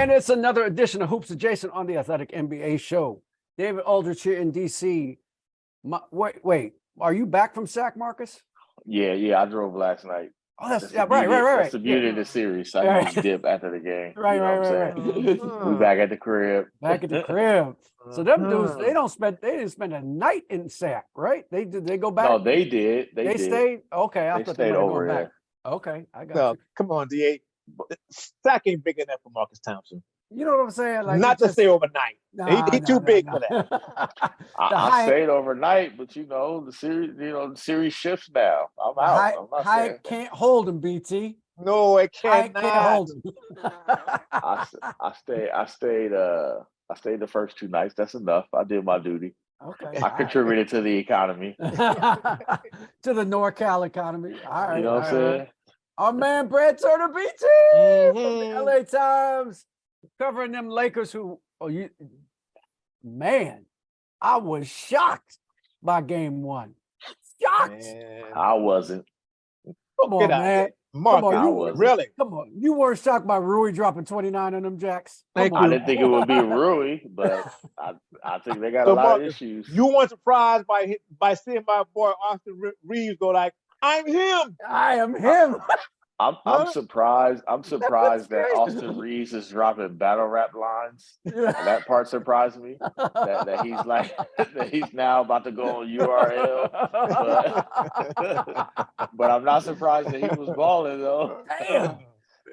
And it's another edition of Hoops Adjacent on the Athletic NBA Show. David Aldrich here in DC. Wait, are you back from SAC, Marcus? Yeah, I drove last night. Oh, that's right. That's the beauty of the series. So I just dip after the game. Right. We back at the crib. Back at the crib. So them dudes, they didn't spend a night in SAC, right? They go back. No, they did. They stayed. Okay, I thought they stayed might have over gone there. back. Okay, I got you. Come on, DA. SAC ain't big enough for Marcus Thompson. You know what I'm saying? Like, not to stay overnight. He's too big for that. I stayed overnight, but the series shifts now. I'm out. Hyatt can't hold him, BT. No, it cannot. Can't hold him. I stayed the first 2 nights. That's enough. I did my duty. Okay. I contributed to the economy. To the NorCal economy. All right. You know what I'm saying? Our man Brad Turner, BT, from the LA Times, covering them Lakers I was shocked by game 1. Shocked. Man. I wasn't. Come on, man. Really? Come on. You weren't shocked by Rui dropping 29 on them jacks? I didn't think it would be Rui, but I think they got a lot of issues. You weren't surprised by seeing my boy Austin Reeves go like, I'm him. I am him. I'm surprised. I'm surprised that Austin Reeves is dropping battle rap lines. That part surprised me. That he's like that he's now about to go on URL. But I'm not surprised that he was balling though. Damn.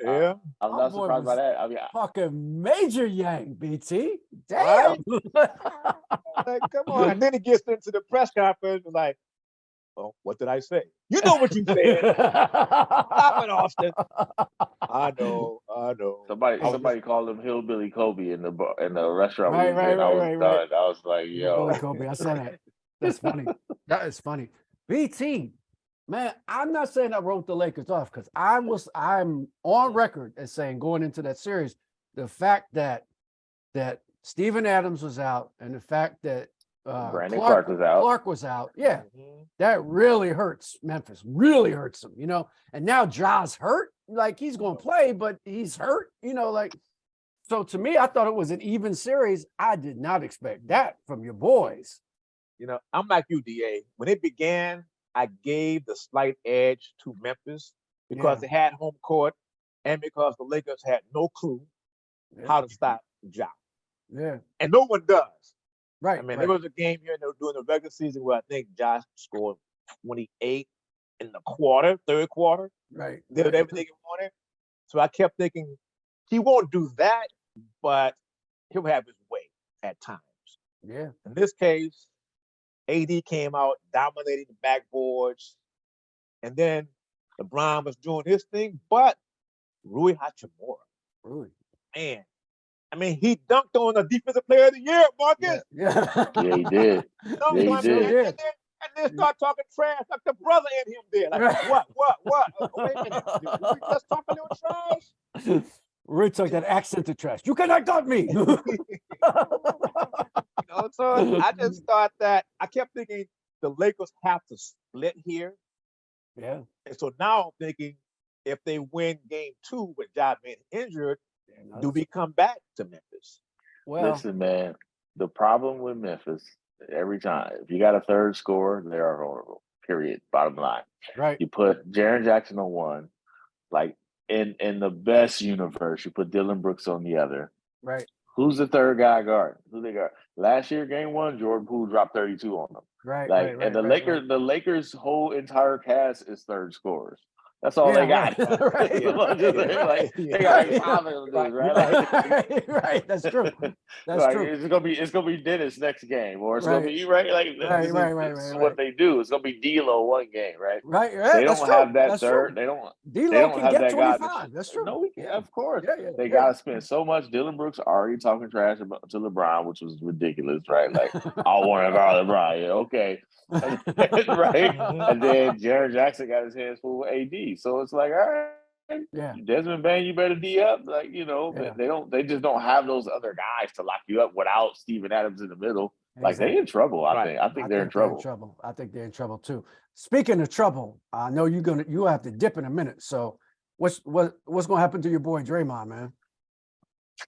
Yeah. I'm not surprised by that. I mean, fucking Major Yang, BT. Damn. Right? Like, come on. And then he gets into the press conference and like, well, what did I say? You know what you said. Stop it, Austin. I know. Somebody called him Hillbilly Kobe in the restaurant. Right. I was like, yo. Hillbilly Kobe. I saw that. That's funny. That is funny. BT, man, I'm not saying I wrote the Lakers off because I'm on record as saying going into that series, the fact that Steven Adams was out and the fact that Brandon Clark was out. Yeah. That really hurts Memphis. Really hurts them, And now Ja's hurt. Like, he's going to play, but he's hurt, So to me, I thought it was an even series. I did not expect that from your boys. I'm like you, DA. When it began, I gave the slight edge to Memphis because they had home court and because the Lakers had no clue how to stop Ja. Yeah. And no one does. Right. I mean, there was a game here during the regular season where I think Josh scored 28 in the third quarter. Right. Did everything he wanted. So I kept thinking he won't do that, but he'll have his way at times. Yeah. In this case, AD came out dominating the backboards, and then LeBron was doing his thing, but Rui Hachimura, man. I mean, he dunked on the Defensive Player of the Year, Marcus. Yeah, he did. And then start talking trash like the brother in him did. Like, what? Wait a minute. Did we just talk a little trash? Rui took that accent to trash. You cannot got me. So I just thought that I kept thinking the Lakers have to split here. Yeah. And so now I'm thinking if they win game 2 with Ja being injured, do we come back to Memphis? Well, listen, man, the problem with Memphis, every time, if you got a third scorer, they are vulnerable, period, bottom line. Right. You put Jaren Jackson on one, like in the best universe, you put Dylan Brooks on the other. Right. Who's the third guy guard? Who they got? Last year, game 1, Jordan Poole dropped 32 on them. Right. And the Lakers' whole entire cast is third scorers. That's all they got. Right. They got like 5 of them, right? Right. That's true. That's true. It's gonna be Dennis next game, or it's gonna be Right. This is what they do. It's gonna be D'Lo one game, right? Right. They don't have that third. True. They don't. D'Lo can have get that 25. guy. That's true. No, of course. Yeah. They gotta spend so much. Dylan Brooks already talking trash to LeBron, which was ridiculous, right? Like, I want to guard LeBron. Yeah, okay. Right? And then Jaren Jackson got his hands full with AD. So it's like, all right, Desmond Bane, you better D up. Like, they just don't have those other guys to lock you up without Steven Adams in the middle. Like, they in trouble, I think they're in trouble. I think they're in trouble too. Speaking of trouble, I know you'll have to dip in a minute. So what's gonna happen to your boy Draymond, man?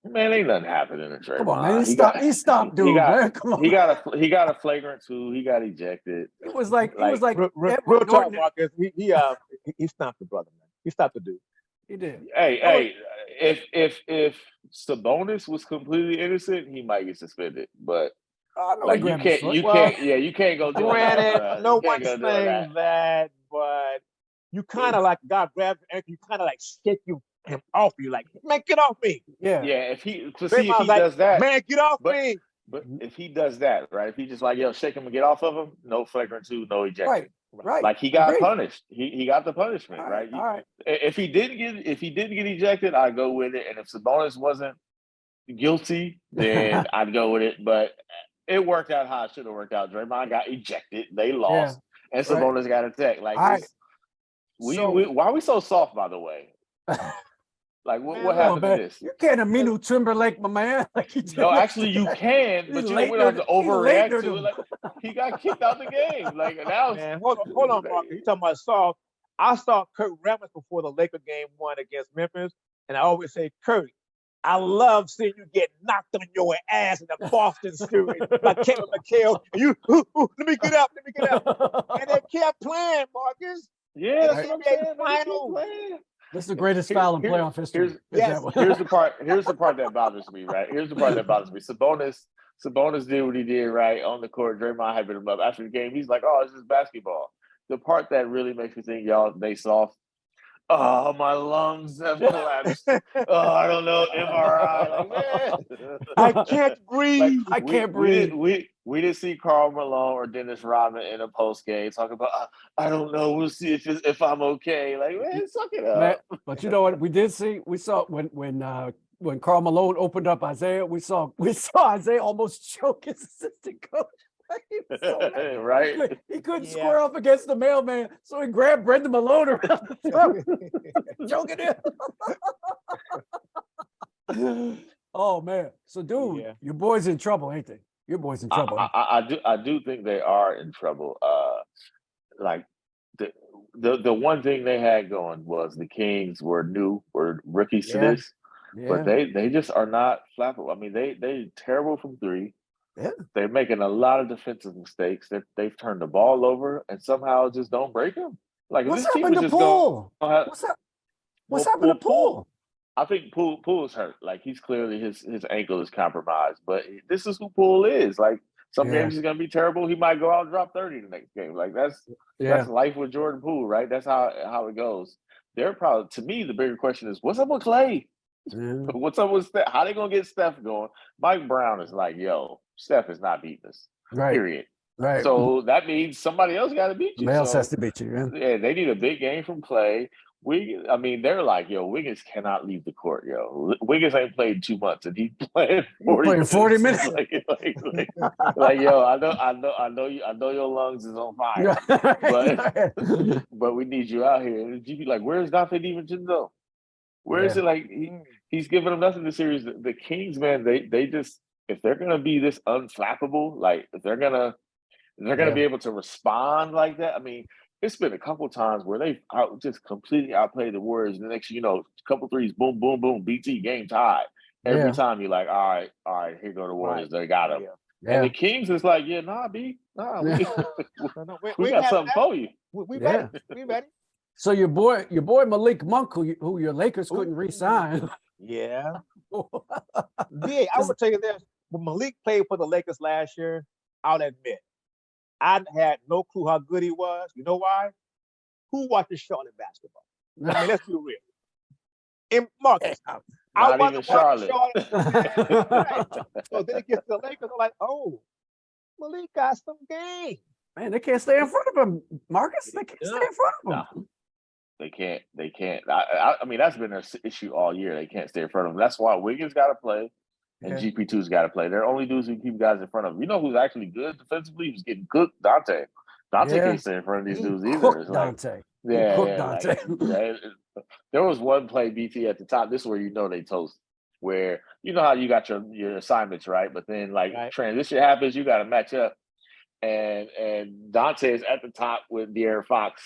Man, ain't nothing happening in Draymond. Come on, man. He stopped, dude, man. Come on. He got a flagrant 2. He got ejected. It was like real Edward talk, Norton. Marcus. He stopped the brother, man. He stopped the dude. He did. Hey, if Sabonis was completely innocent, he might get suspended. But I know like he you grabbed his can't, foot. you can't go doing Granted, that. no You can't one's go doing saying that, but you kind of like God grabs your ankle, you kind of like shake him off you, like, man, get off me. Yeah. If he Draymond's does that, man, get off me. But if he does that, right? If he just like, yo, shake him and get off of him, no flagrant 2, no ejection. Right. Like he got Agreed. punished. He got the punishment, right? All right. If he didn't get ejected, I'd go with it. And if Sabonis wasn't guilty, then I'd go with it. But it worked out how it should have worked out. Draymond got ejected, they lost, and Sabonis got attacked. Like why are we so soft, by the way? Like what happened to this? You can't Aminu Timberlake, my man. Like he No, actually you can, but you don't have to overreact to it. Like he got kicked out the game. Like now, man, hold on, Marcus. You talking about soft? I saw Kurt Rambis before the Laker game 1 against Memphis, and I always say, Kurt, I love seeing you get knocked on your ass in the Boston series like Kevin McHale. And you, let me get up, and they kept playing, Marcus. Yeah, that's what I'm saying. Final. This is the greatest foul in playoff history. Here's the part that bothers me, right? Here's the part that bothers me. Sabonis did what he did, right, on the court. Draymond hyped him up after the game. He's like, oh, it's just basketball. The part that really makes me think, y'all, they soft. Oh, my lungs have collapsed. I don't know, MRI. Like, man. I can't breathe. I can't breathe. We didn't see Karl Malone or Dennis Rodman in a post game talking about, I don't know, we'll see if I'm okay. Like, man, suck it up. Man, but you know what? We saw when Karl Malone opened up Isaiah, we saw Isaiah almost choke his assistant coach. Right? He couldn't square off against the mailman, so he grabbed Brendan Malone around the throat, choking him. Oh man! So, dude, your boys in trouble, ain't they? Your boys in trouble. I do think they are in trouble. Like the one thing they had going was the Kings were rookies to this, but they just are not flappable. I mean, they're terrible from 3. Yeah. They're making a lot of defensive mistakes. They've turned the ball over and somehow just don't break them. Like what's this team happened was to just Poole? What's happened to Poole? I think Poole is hurt. Like he's clearly his ankle is compromised. But this is who Poole is. Like some games he's gonna be terrible. He might go out and drop 30 the next game. Like that's life with Jordan Poole, right? That's how it goes. They're probably, to me, the bigger question is what's up with Clay? What's up with Steph? How they gonna get Steph going? Mike Brown is like, yo, Steph is not beating us. Right. Period. Right. So that means somebody else got to beat you. Somebody else has to beat you. Yeah, they need a big game from Clay. They're like, yo, Wiggins cannot leave the court, yo. Wiggins ain't played 2 months, and he's playing 40 minutes. like, yo, I know your lungs is on fire, but we need you out here. And you be like, where's Dante DiVincenzo? Where is it? Like he's giving them nothing this series. The Kings, man, they just, if they're gonna be this unflappable, like if they're gonna be able to respond like that. I mean, it's been a couple times where they've just completely outplayed the Warriors. And the next, a couple threes, boom, boom, boom, BT game tied. Every time you're like, all right, here go the Warriors. They got them. Yeah. And the Kings is like, we got something for you. We ready. We ready. So your boy Malik Monk, who your Lakers couldn't re-sign. Yeah. I would tell you this. When Malik played for the Lakers last year, I'll admit, I had no clue how good he was. You know why? Who watches Charlotte basketball? I mean, let's be real. And Marcus, I not even Charlotte. So then it gets to the Lakers. I'm like, oh, Malik got some game. Man, they can't stay in front of him, Marcus. They can't stay in front of him. No. They can't. I mean, that's been their issue all year. They can't stay in front of them. That's why Wiggins got to play and GP2's got to play. They're only dudes who keep guys in front of them. You know who's actually good defensively? He was getting cooked? Dante. Can't stay in front of these dudes either. It's Dante. Dante. There was one play, BT, at the top. This is where they toast. Where you know how you got your assignments, right? But then transition happens, you got to match up. And Dante is at the top with De'Aaron Fox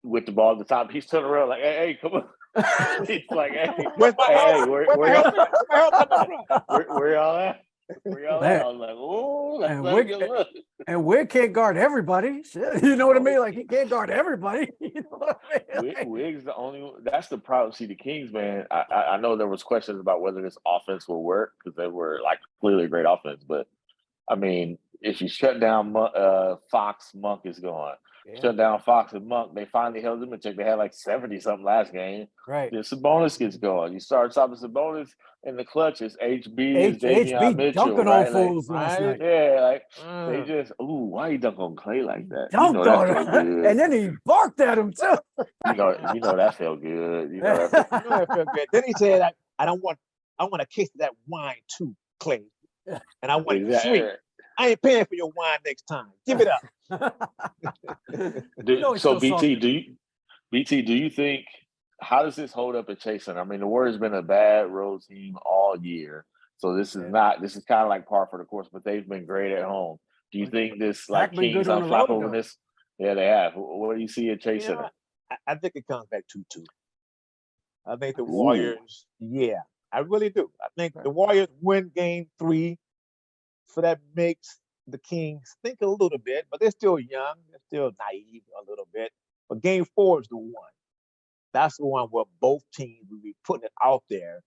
with the ball at the top. He's turning around like, hey, come on. He's like, hey, Where's my help? hey, Where's my help? Where's my help coming from? where y'all at? Where y'all Man. at? I was like, oh, that's And not a good look. And Wig can't guard everybody. Shit, you know what I mean? Like he can't guard everybody. You know what I mean? Like, Wig's the only one. That's the problem. See, the Kings, man. I know there was questions about whether this offense will work because they were like clearly a great offense, but I mean, if you shut down Fox, Monk is gone. Yeah. Shut down Fox and Monk. They finally held them in check. They had like 70 something last game. Right. The Sabonis gets going. You start stopping Sabonis in the clutch. It's HB, it's Davion HB Mitchell, dunking right? on fools last night. Yeah, like they just why you dunk on Clay like that? Dunked that on felt him. good. And then he barked at him too. You know that felt good. You know that felt good. Then he said, I want a case of that wine too, Clay. And I want it free. I ain't paying for your wine next time. Give it up. So BT, do you think how does this hold up at Chase Center? I mean, the Warriors been a bad road team all year. So this is kind of like par for the course, but they've been great at home. Do you think this like Kings flop over this? Yeah, they have. What do you see at Chase Center? I think it comes back 2-2. I think the Warriors, I really do. I think the Warriors win game 3. So that makes the Kings think a little bit, but they're still young. They're still naive a little bit. But game 4 is the one. That's the one where both teams will be putting it out there.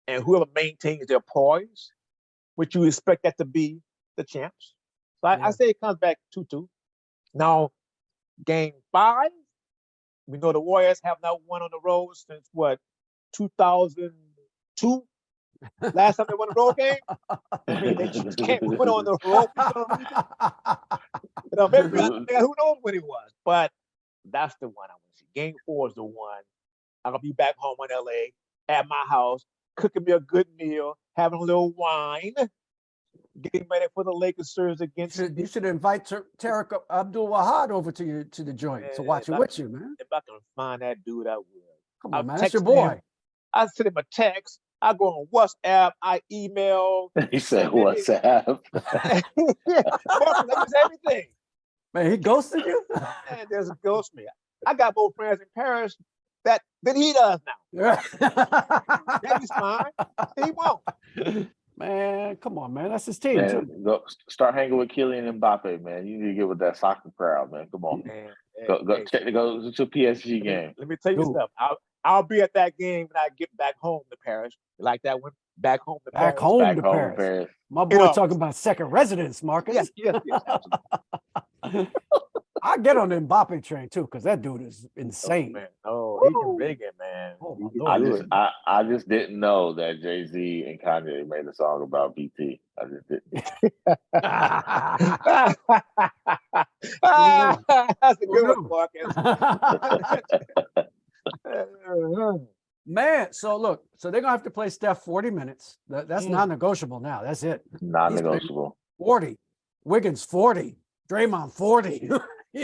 And whoever maintains their poise, which you expect that to be the champs. So I say it comes back 2-2. Now, game 5, we know the Warriors have not won on the road since 2002? Last time they won a road game? I mean, they just can't win on the road. Maybe who knows when it was. But that's the one I want to see. Game 4 is the one. I'm going to be back home in LA at my house, cooking me a good meal, having a little wine, getting ready for the Lakers series against. You should invite Tariq Abdul-Wahad over to the joint to watch it with you, man. If I can find that dude, I will. Come on, man. That's your boy. I send him a text. I go on WhatsApp. I email. He said WhatsApp. That's everything. Man, he ghosted you? Man, there's a ghost me. I got more friends in Paris than he does now. That is fine. He won't. Man, come on, man. That's his team, too. Go start hanging with Kylian Mbappe, man. You need to get with that soccer crowd, man. Come on. Go to PSG game. Let me tell you something. I'll be at that game when I get back home to Paris. You like that one? Back home to Paris. Back home to Paris. My boy talking about second residence, Marcus. Yes, I get on the Mbappe train too, because that dude is insane. He can big it, man. I just didn't know that Jay-Z and Kanye made a song about BT. I just didn't. That's a good one, Marcus. Man, so look, they're gonna have to play Steph 40 minutes. That's non-negotiable now. That's it. Non-negotiable. 40. Wiggins 40. Draymond 40.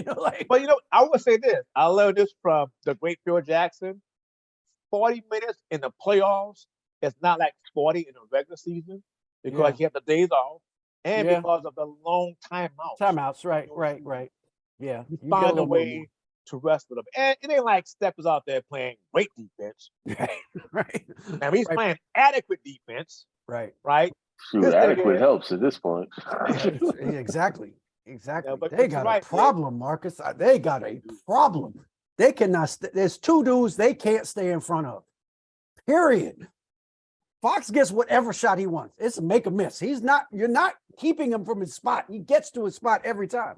But I would say this. I learned this from the great Phil Jackson. 40 minutes in the playoffs is not like 40 in the regular season because you have the days off and because of the long timeouts. Timeouts, right. Yeah. You find a way to rest with them. And it ain't like Steph is out there playing great defense. Right. Now he's playing adequate defense. Right. Shoot, adequate helps at this point. Exactly. Yeah, They got a problem, Marcus. They got a problem. They cannot. There's 2 dudes they can't stay in front of. Period. Fox gets whatever shot he wants. It's a make or miss. You're not keeping him from his spot. He gets to his spot every time.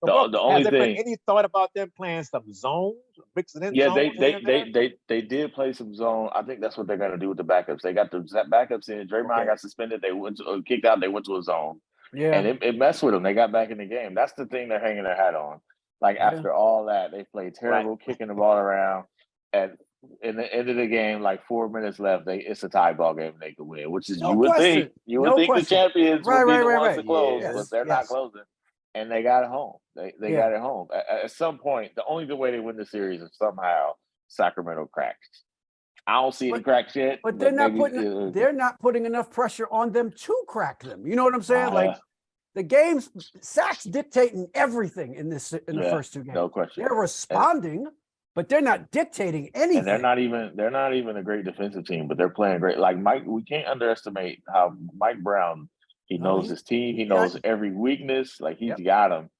The only has there thing. Been any thought about them playing some zones, mixing in? Yeah, zones they did play some zone. I think that's what they're gonna do with the backups. They got the backups in. Draymond got suspended. They went to, kicked out. They went to a zone. Yeah, and it messed with them. They got back in the game. That's the thing they're hanging their hat on. Like after all that, they played terrible, kicking the ball around. And in the end of the game, like 4 minutes left, it's a tie ball game and they could win. Which is you would think the champions would be the ones to close, but they're not closing. And they got it home. They got it home. At some point, the only way they win the series is somehow Sacramento cracks. I don't see any cracks yet. But they're not putting enough pressure on them to crack them. You know what I'm saying? Like the games, Sac's dictating everything in the first 2 games. No question. They're responding, but they're not dictating anything. And they're not even a great defensive team, but they're playing great. Like Mike, we can't underestimate how Mike Brown, he knows his team, he knows every weakness, like he's got them.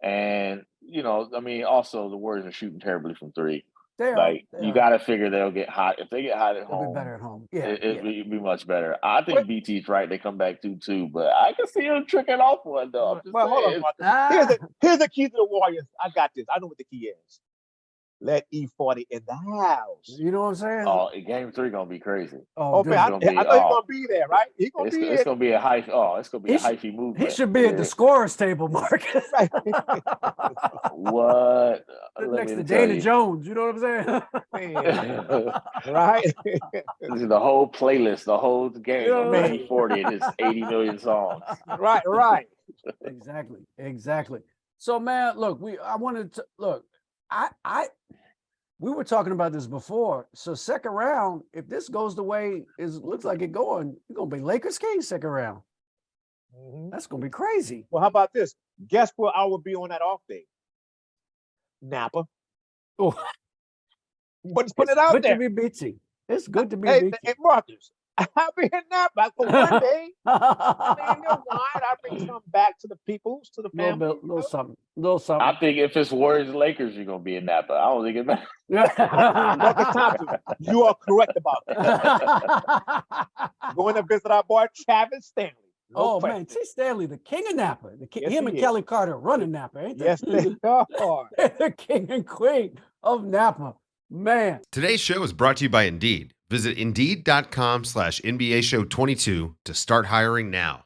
And I mean, also the Warriors are shooting terribly from three. You got to figure they'll get hot. If they get hot at They'll home, be better at home. Yeah, it'd be much better. I think BT's right. They come back 2-2, but I can see him tricking off one though. Well, hold on, Marcus. Here's the key to the Warriors. I got this. I know what the key is. Let E40 in the house. You know what I'm saying? Oh, game 3 gonna be crazy. Oh, man, I know he's gonna be there, right? He's gonna be. It's gonna be a high. Oh, it's gonna be a hyphy movement. He should be at the scorers table, Marcus. What? Next to Dana Jones. You know what I'm saying? Right. This is the whole playlist, the whole game of E40 and his 80 million songs. Right. Exactly. So, man, look, we were talking about this before. So second round, if this goes the way looks like it's gonna be Lakers Kings second round. Mm-hmm. That's gonna be crazy. Well, how about this? Guess where I will be on that off day? Napa. Oh, but just put it out there. Good to be BT. It's good to be BT. BT. Hey, Marcus, I'll be in Napa for one day. I bring some back to the peoples, to the family. Little something. I think if it's Warriors Lakers, you're gonna be in Napa. I don't think it matters. Marcus Thompson, you are correct about that. Going to visit our boy Travis Stanley. Man, T. Stanley, the king of Napa. Him and Kelly Carter running Napa, ain't they? Yes, they are. The king and queen of Napa. Man. Today's show is brought to you by Indeed. Visit Indeed.com/NBA Show 22 to start hiring now.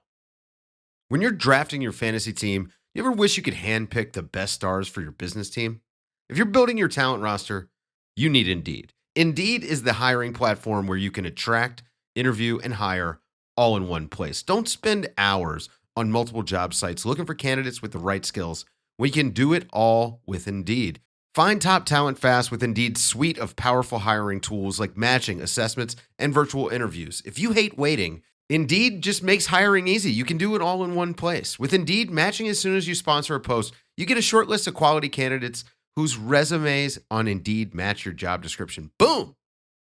When you're drafting your fantasy team, you ever wish you could handpick the best stars for your business team? If you're building your talent roster, you need Indeed. Indeed is the hiring platform where you can attract, interview, and hire all in one place. Don't spend hours on multiple job sites looking for candidates with the right skills when you can do it all with Indeed. Find top talent fast with Indeed's suite of powerful hiring tools like matching, assessments, and virtual interviews. If you hate waiting, Indeed just makes hiring easy. You can do it all in one place. With Indeed, matching as soon as you sponsor a post, you get a short list of quality candidates whose resumes on Indeed match your job description. Boom!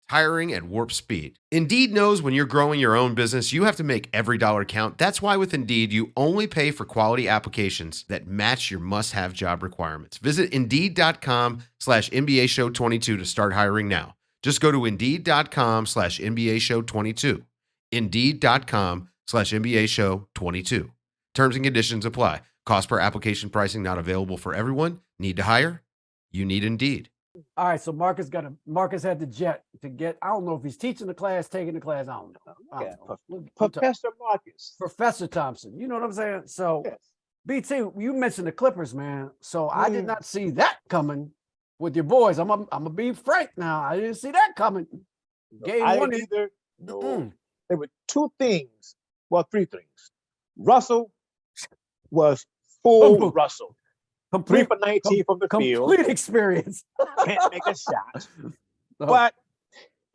Hiring at warp speed. Indeed knows when you're growing your own business, you have to make every dollar count. That's why with Indeed, you only pay for quality applications that match your must-have job requirements. Visit Indeed.com/NBA Show 22 to start hiring now. Just go to Indeed.com/NBA Show 22. Indeed.com/NBA Show 22. Terms and conditions apply. Cost per application pricing not available for everyone. Need to hire? You need Indeed. All right, so Marcus had the jet to get. I don't know if he's teaching the class, taking the class. I don't know. Professor Marcus, Professor Thompson. You know what I'm saying? So, yes. BT, you mentioned the Clippers, man. So I did not see that coming with your boys. I'm gonna be frank now. I didn't see that coming. Game one either. No. There were two things. Well, three things. Russell was full Russell. 3 for 19 from the field. Complete experience. Can't make a shot. But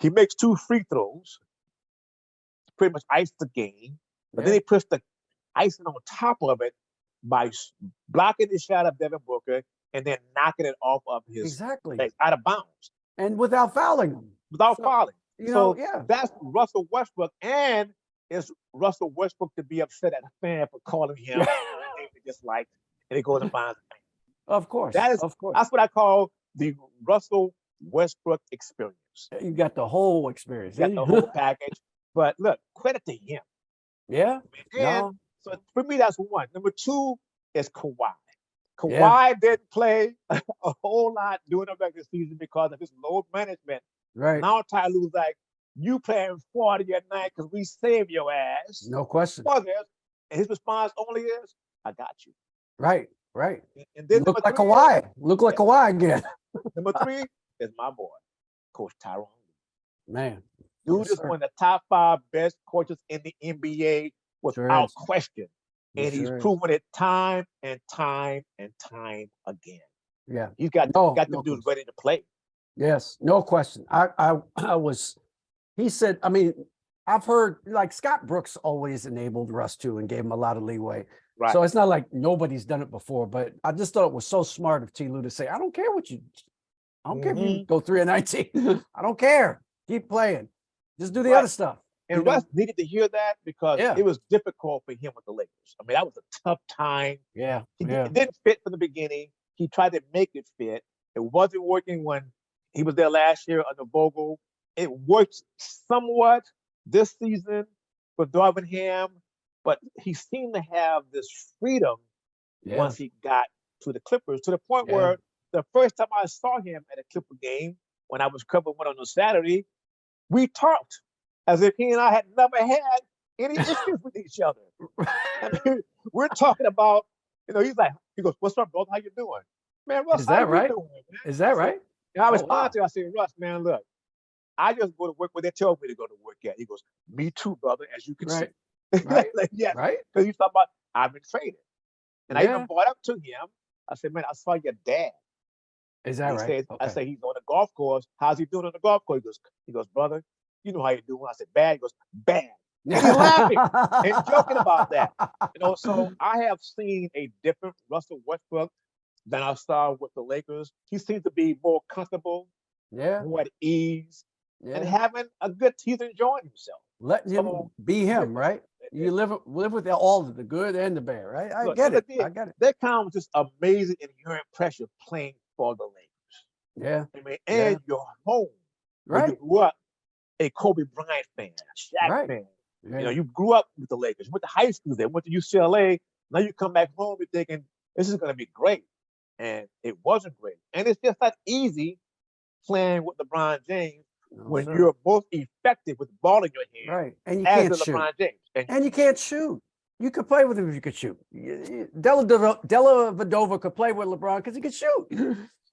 he makes 2 free throws. Pretty much iced the game. But then he puts the icing on top of it by blocking the shot of Devin Booker and then knocking it off of his legs, out of bounds. And without fouling him. Without fouling. That's Russell Westbrook. And it's Russell Westbrook to be upset at a fan for calling him just like, and he goes and finds the fan. Of course. That's what I call the Russell Westbrook experience. You got the whole experience. You got the whole package. But look, credit to him. Yeah. And so for me, that's one. Number 2 is Kawhi. Kawhi didn't play a whole lot during the regular season because of his load management. Right. Now Ty Lue's like, you playing 40 a night because we save your ass. No question. And his response only is, I got you. Right. And then look like Kawhi. Look like Kawhi again. Number 3 is my boy, Coach Tyrone. Man. Dude is one of the top 5 best coaches in the NBA without question. And he's proven it time and time and time again. Yeah. He's got the dudes ready to play. Yes, no question. He said, I mean, I've heard like Scott Brooks always enabled Russ too and gave him a lot of leeway. Right. So it's not like nobody's done it before, but I just thought it was so smart of T. Lue to say, I don't care what you I don't care if you go 3-19. I don't care. Keep playing. Just do the other stuff. And Russ needed to hear that because it was difficult for him with the Lakers. I mean, that was a tough time. Yeah. It didn't fit from the beginning. He tried to make it fit. It wasn't working when he was there last year under Vogel. It worked somewhat this season for Darvin Ham, but he seemed to have this freedom once he got to the Clippers, to the point where the first time I saw him at a Clipper game, when I was covering one on a Saturday, we talked as if he and I had never had any issues with each other. I mean, we're talking about, he goes, "What's up, brother? How you doing?" Man, Russ, is that right? Doing, is that right? And I responded to him, I said, "Russ, man, look, I just go to work where they tell me to go to work at." He goes, "Me too, brother, as you can see." Right. Right. Because he's talking about, I've been traded. And I even brought up to him, I said, "Man, I saw your dad." Is that right? I said, "He's on the golf course. How's he doing on the golf course?" He goes, "Brother, you know how you doing." I said, "Bad." He goes, "Bad." And he's laughing and joking about that. So I have seen a different Russell Westbrook than I saw with the Lakers. He seems to be more comfortable, more at ease, and having a good, he's enjoying himself. Letting him be him, right? You live with all of the good and the bad, right? I get it. There comes this amazing inherent pressure playing for the Lakers. Yeah. I mean, and you're home. Right. You grew up a Kobe Bryant fan, Shaq fan. Yeah. You grew up with the Lakers, went to high school there, went to UCLA. Now you come back home, you're thinking, this is going to be great. And it wasn't great. And it's just not easy playing with LeBron James when you're both effective with the ball in your hand. Right. And you can't shoot. LeBron James. And you can't shoot. You could play with him if you could shoot. Della Vadova could play with LeBron because he could shoot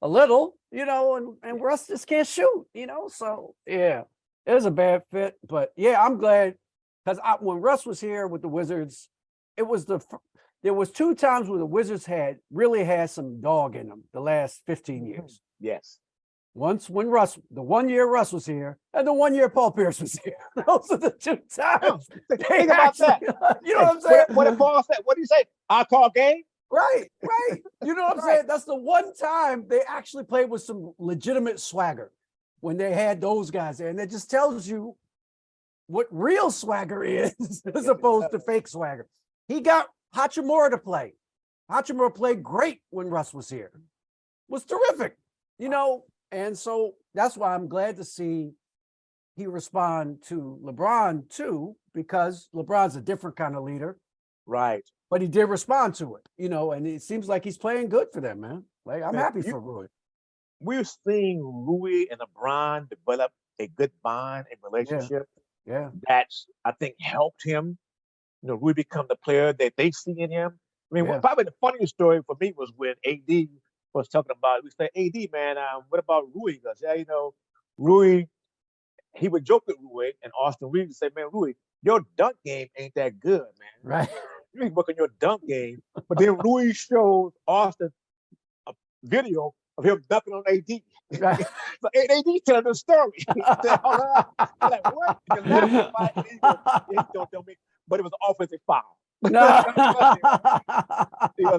a little, and Russ just can't shoot, So, yeah, it was a bad fit. But, yeah, I'm glad because when Russ was here with the Wizards, there was 2 times where the Wizards really had some dog in them the last 15 years. Yes. Once when the 1 year Russ was here, and the 1 year Paul Pierce was here. Those are the 2 times. Think about that. You know what I'm saying? What did Paul say? What did he say? I call game? Right. You know what I'm saying? That's the one time they actually played with some legitimate swagger when they had those guys there. And it just tells you what real swagger is as opposed to fake swagger. He got Hachimura to play. Hachimura played great when Russ was here. Was terrific, And so that's why I'm glad to see he respond to LeBron too, because LeBron's a different kind of leader. Right. But he did respond to it, and it seems like he's playing good for them, man. Like, I'm happy for Rui. We're seeing Rui and LeBron develop a good bond and relationship. Yeah. That's, I think, helped him, Rui become the player that they see in him. I mean, probably the funniest story for me was when AD was talking about, we say, "AD, man, what about Rui?" He goes, "Yeah, Rui," he would joke with Rui, and Austin Reeves would say, "Man, Rui, your dunk game ain't that good, man. Right. You need to work on your dunk game." But then Rui showed Austin a video of him dunking on AD. Right. So AD telling the story. He said, I'm like, what? He laughed about it. He goes, don't tell me. But it was an offensive foul. No.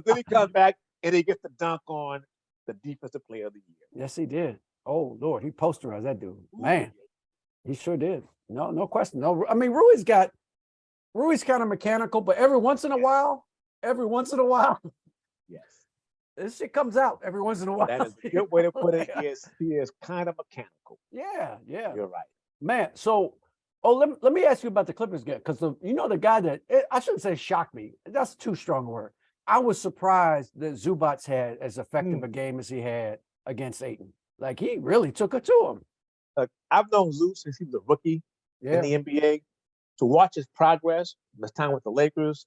Then he comes back and he gets the dunk on the defensive player of the year. Yes, he did. Oh, Lord, he posterized that dude. Man, he sure did. No question. No, I mean, Rui's kind of mechanical, but every once in a while, yes, this shit comes out every once in a while. That is a good way to put it. He is kind of mechanical. Yeah. You're right. Man, so let me ask you about the Clippers again, because the guy that I shouldn't say shocked me. That's too strong a word. I was surprised that Zubats had as effective a game as he had against Ayton. Like, he really took it to him. I've known Zeus since he was a rookie in the NBA. To watch his progress, from his time with the Lakers,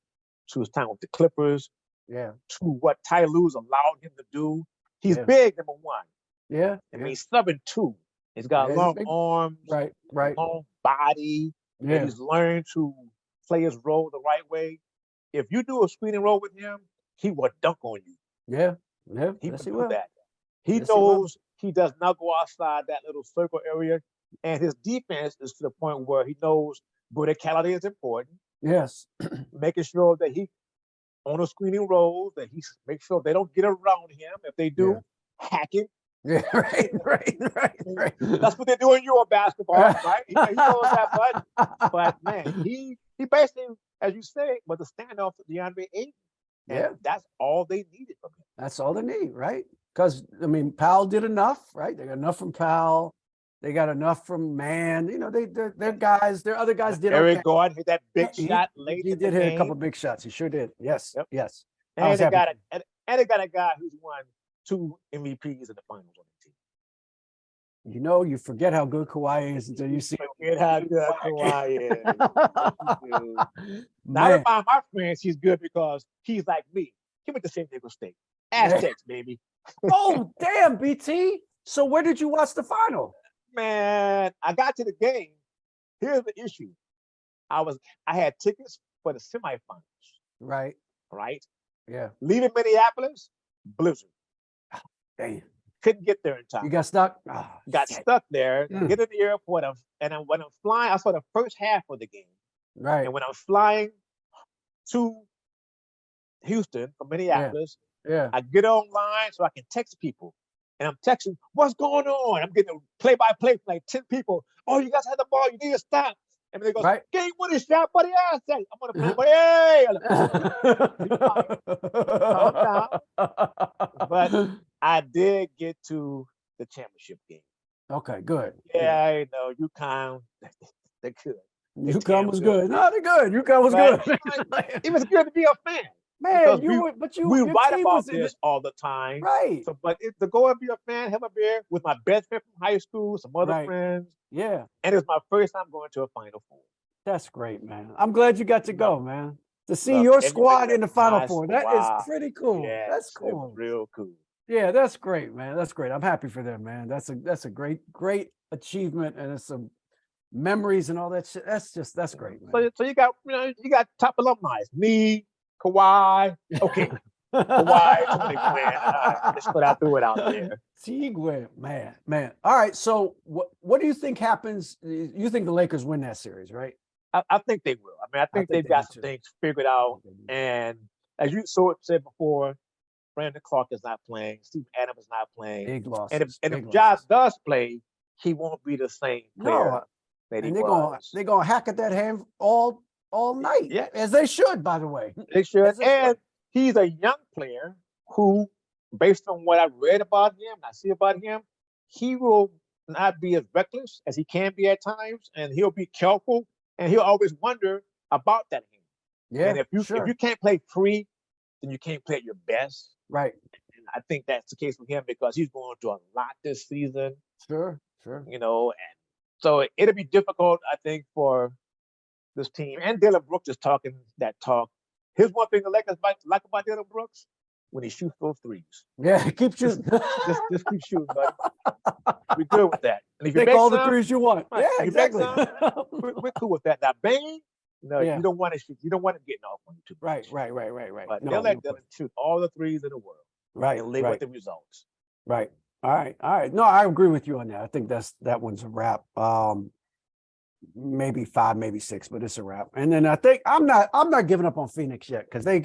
to his time with the Clippers, to what Ty Lue's allowed him to do. He's big, number one. Yeah. I mean, he's 7'2". He's got long arms, right, long body. Yeah. And he's learned to play his role the right way. If you do a screening role with him, he will dunk on you. Yeah. He will do that. He knows he does not go outside that little circle area. And his defense is to the point where he knows verticality is important. Yes. Making sure that he, on a screening role, that he makes sure they don't get around him. If they do, hack him. Yeah, right. That's what they do in Euro basketball, right? He knows that, but man, he basically, as you say, was a standoff to DeAndre Ayton, and Yeah, that's all they needed from him. that's all they need, right? Because I mean, Powell did enough, right? They got enough from Powell. They got enough from Man. You know, their guys, their other guys did Eric okay. Gordon hit that big He, shot late he in the did hit a couple game. big shots. He sure did. Yes, Yep. yes. I And was they happy. got a guy who's won 2 MVPs in the finals on the team. You know, you forget how good Kawhi is until you see. Forget how good Kawhi is. Now, I Man, remind my friends he's good because he's like me. He went to San Diego State. Aztecs, baby. oh damn, BT. So where did you watch the final? Man, I got to the game. Here's the issue. I had tickets for the semifinals, Right. right? Yeah. Leaving Minneapolis, blizzard. Damn. Couldn't get there in time. You got stuck? Oh, Got shit. stuck there, Mm. get in the airport, and when I'm flying, I saw the first half of the game. Right. And when I'm flying to Houston from Minneapolis, Yeah. I get online so I can text people. And I'm texting, what's going on? I'm getting a play-by-play from like 10 people. Oh, you guys have the ball. You need to stop. And they go, Right. game winning shot, buddy. I'm on the play, hey! But I did get to the championship game. Okay, good. Yeah, I know. UConn, they're good. UConn was good. No, they're good. UConn was But good. it was good to be a fan. Man, we your write team about was this all the time. right. So, but to go and be a fan, have a beer with my best friend from high school, some other Right. friends, Yeah, and it was my first time going to a Final Four. that's great, man. I'm glad you got to go, man. To see Look, your everybody squad in the got Final my Four. That squad. is pretty cool. Yes, That's it was cool. real cool. Yeah, that's great, man. That's great. I'm happy for them, man. That's a great achievement, and it's some memories and all that shit. That's great, man. So you got top alumni. Me, Kawhi. Okay, Kawhi, somebody win. Just put threw it out there. Tigwe, man. All right. So what do you think happens? You think the Lakers win that series, right? I think they will. I mean, I think they've they got do some too. things figured out. And as you said before, Brandon Clark is not playing. Steve Adams is not playing. Big losses. And if big Josh losses. does play, he won't be the same player that he And was. they're gonna hack at that hand all night. Yeah. As they should, by the way. They should. As they should. And he's a young player who, based on what I read about him, I see about him, he will not be as reckless as he can be at times, and he'll be careful, and he'll always wonder about that hand. Yeah. And if you can't play free, then you can't play at your best. Right. And I think that's the case with him because he's going through a lot this season. Sure. And so it'll be difficult, I think, for this team. And Dylan Brooks is talking that talk. Here's one thing the Lakers like about Dylan Brooks: when he shoots those threes. Yeah, keep shooting. Just keep shooting, buddy. We're good with that. And if you Take make all the some, threes you want. right, Yeah, if you make exactly. some, we're cool with that. Now, Bane, Yeah. you don't want to shoot. You don't want him getting off on you too much. Right. But No, they'll let no Dylan shoot all the threes in the world. Right, And live right. with the results. Right. All right. No, I agree with you on that. I think that one's a wrap. Maybe 5, maybe 6, but it's a wrap. And then I think I'm not giving up on Phoenix yet because they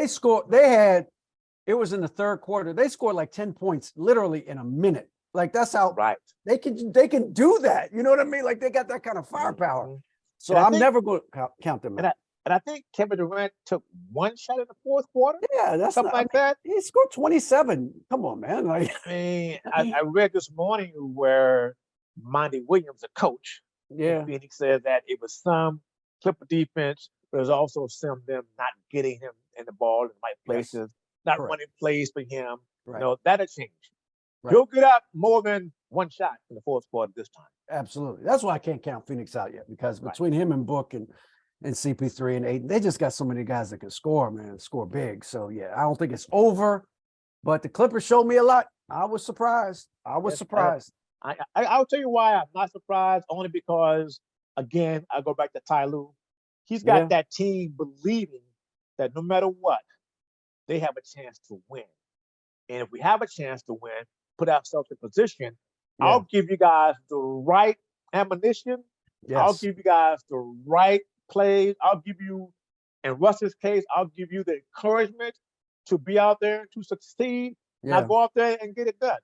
scored. It was in the third quarter. They scored like 10 points literally in a minute. Like that's how Right. they can do that. You know what I mean? Like they got that kind of firepower. Mhm. So And I I'm think- never going to count them out. And I think Kevin Durant took one shot in the fourth quarter, Yeah, that's something not, like that. he scored 27. Come on, man. Like, I mean, I read this morning where Monty Williams, the coach, yeah, Phoenix, said that it was some Clipper defense, but there's also some of them not getting him in the ball in the right places, not Correct. running plays for him. right. That'll change. Right. He'll get up more than one shot in the fourth quarter this time. Absolutely. That's why I can't count Phoenix out yet because Right. between him and Book and CP3 and Aiden, they just got so many guys that can score, man, score big. So yeah, I don't think it's over. But the Clippers showed me a lot. I was surprised. Yes, surprised. I'll tell you why I'm not surprised, only because, again, I go back to Ty Lue. He's got Yeah. that team believing that no matter what, they have a chance to win. And if we have a chance to win, put ourselves in position, I'll give you guys the right ammunition. I'll Yes. give you guys the right plays. I'll give you, in Russ's case, I'll give you the encouragement to be out there to succeed. Now Yeah. go out there and get it done.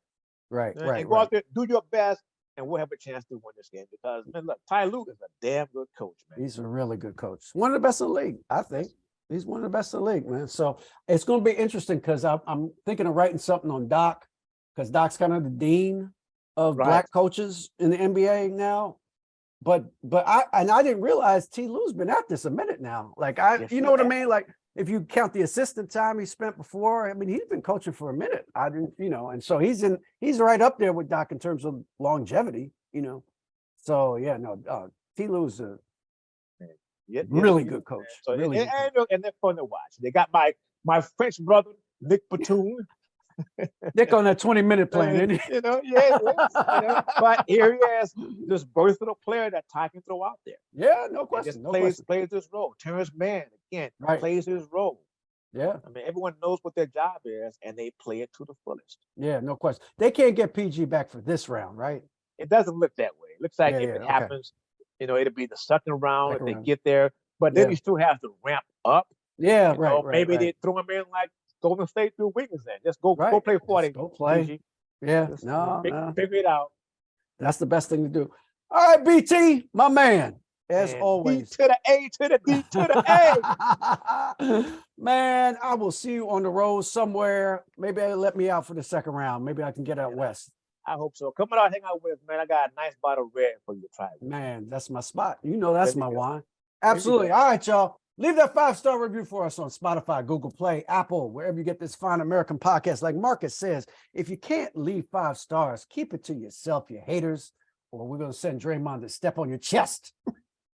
Right, And right, go right. out there, do your best, and we'll have a chance to win this game. Because man, look, Ty Lue is a damn good coach, man. He's a really good coach. One of the best in the league, I think. He's one of the best in the league, man. So it's going to be interesting because I'm thinking of writing something on Doc, because Doc's kind of the dean of Right. black coaches in the NBA now. But I didn't realize T. Lue's been at this a minute now. Like Yes, you know what I mean? Like if you count the assistant time he spent before, I mean he's been coaching for a minute. I didn't, and so he's right up there with Doc in terms of longevity. So yeah, no, T. Lue's a really good coach. So Really good coach. and they're fun to watch. They got my French brother Nick Batum. Nick on that 20-minute plan, isn't he? Yeah. But here he is, this versatile player that Ty can throw out there. Yeah, no And question. just No plays question. his role. Terrence Mann again Right. plays his role. Yeah, I mean, everyone knows what their job is, and they play it to the fullest. yeah, no question. They can't get PG back for this round, right? It doesn't look that way. It looks like Yeah, if yeah, it okay. happens, it'll be the second round Second if they round. get there. But then Yeah. you still have to ramp up. Yeah, You right, know, right. maybe right. they throw him in like Golden State through Wiggins. Then just go Right. play 40. Just go play. PG. Yeah, Just no. figure it out. That's the best thing to do. All right, BT, my man, as And always. D to the A to the D to the A. Man, I will see you on the road somewhere. Maybe they'll let me out for the second round. Maybe I can get out west. I hope so. Come out, hang out with us, man. I got a nice bottle of red for you to try. Man, that's my spot. That's There my you go. wine. There you Absolutely. go. All right, y'all. Leave that 5-star review for us on Spotify, Google Play, Apple, wherever you get this fine American podcast. Like Marcus says, if you can't leave 5 stars, keep it to yourself, you haters, or we're going to send Draymond to step on your chest.